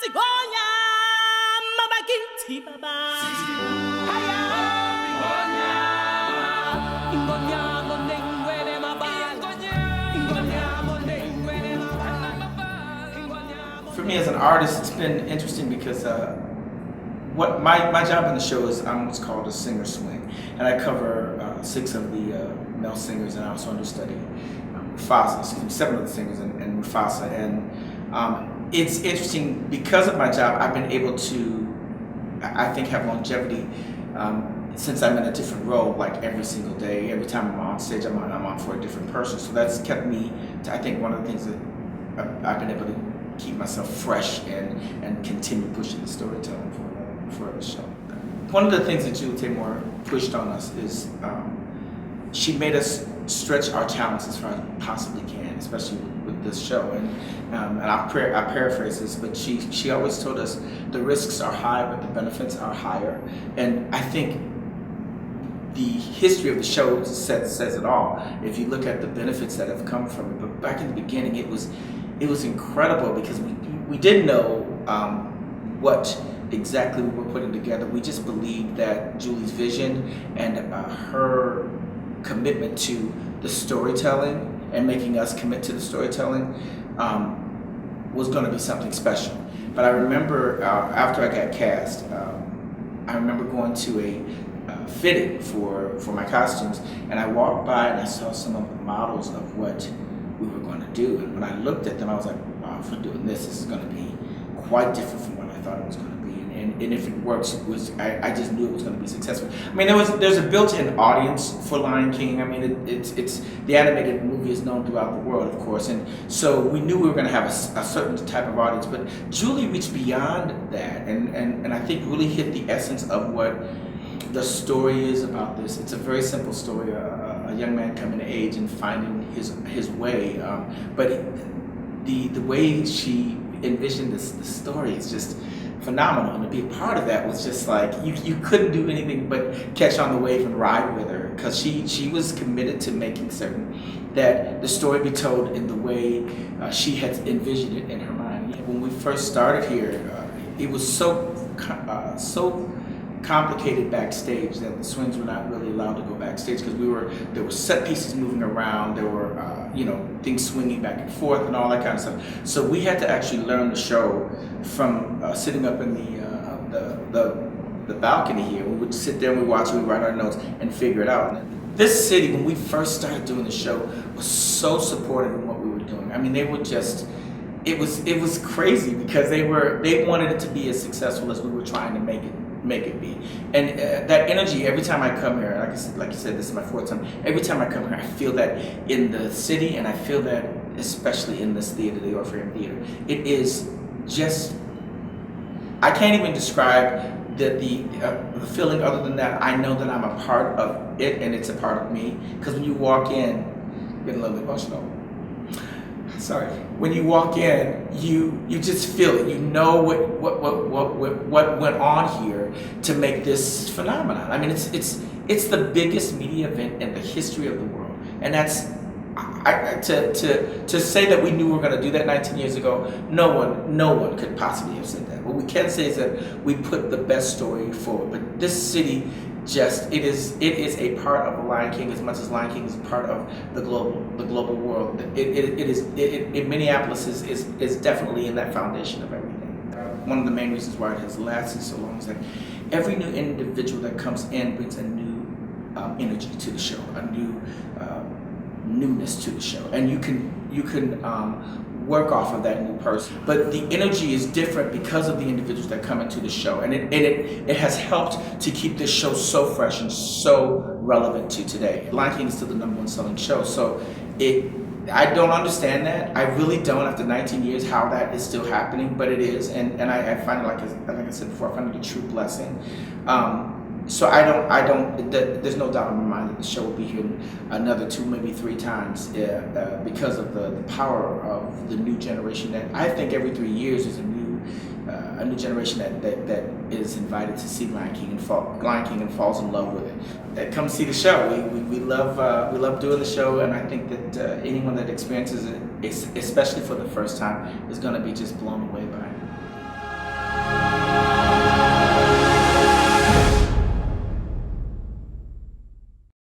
For me as an artist, it's been interesting because what my job in the show is I'm what's called a singer swing, and I cover 6 of the male singers, and I also understudy Mufasa, 7 of the singers and Mufasa, and it's interesting because of my job. I've been able to, I think, have longevity since I'm in a different role, like every single day. Every time I'm on stage, I'm on for a different person. So that's kept me to, I think, one of the things that I've been able to keep myself fresh and continue pushing the storytelling for the show. One of the things that Julie Taymor pushed on us is she made us stretch our talents as far as we possibly can, especially with this show. And I'll paraphrase this, but she always told us the risks are high, but the benefits are higher. And I think the history of the show says it all. If you look at the benefits that have come from it, but back in the beginning, it was incredible because we didn't know what exactly we were putting together. We just believed that Julie's vision and her commitment to the storytelling and making us commit to the storytelling was going to be something special. But I remember after I got cast, I remember going to a fitting for my costumes, and I walked by and I saw some of the models of what we were going to do, and when I looked at them, I was like, wow, if we're doing this is going to be quite different from what I thought it was going to be, and if it works, I just knew it was going to be successful. I mean, there's a built-in audience for Lion King. I mean, it's the animated movie is known throughout the world, of course, and so we knew we were going to have a certain type of audience, but Julie reached beyond that, and I think really hit the essence of what the story is about this. It's a very simple story, a young man coming of age and finding his way. But the way she envisioned this story is just phenomenal. And to be a part of that was just like, you couldn't do anything but catch on the wave and ride with her, because she was committed to making certain that the story be told in the way she had envisioned it in her mind. When we first started here, it was so complicated backstage that the swings were not really allowed to go backstage because there were set pieces moving around, there were things swinging back and forth and all that kind of stuff. So we had to actually learn the show from sitting up in the balcony here. We would sit there and we watch it, we write our notes and figure it out. This city, when we first started doing the show, was so supportive of what we were doing. I mean, they were just, it was crazy because they wanted it to be as successful as we were trying to make it be. And that energy, every time I come here, like you said, this is my 4th time, every time I come here, I feel that in the city, and I feel that especially in this theater, the Orpheum Theatre. It is just, I can't even describe the feeling other than that. I know that I'm a part of it, and it's a part of me, because when you walk in, I'm getting a little bit emotional. Sorry. When you walk in, you just feel it. You know what went on here to make this phenomenon. I mean, it's the biggest media event in the history of the world, and that's to say that we knew we were going to do that 19 years ago. No one could possibly have said that. What we can say is that we put the best story forward. But this city, it is a part of the Lion King as much as Lion King is a part of the global world. Minneapolis is definitely in that foundation of everything. One of the main reasons why it has lasted so long is that every new individual that comes in brings a new energy to the show, a new newness to the show, and you can work off of that new person. But the energy is different because of the individuals that come into the show, and it has helped to keep this show so fresh and so relevant to today. Lion King is still the #1 selling show, so I don't understand that. I really don't, after 19 years, how that is still happening, but it is, and I find it, like I said before, I find it a true blessing. So there's no doubt in my mind that the show will be here another 2, maybe 3 times because of the power of the new generation. That I think every 3 years is a new generation that is invited to see Lion King and falls in love with it. That comes see the show. We love doing the show, and I think that anyone that experiences it, especially for the first time, is going to be just blown away by it.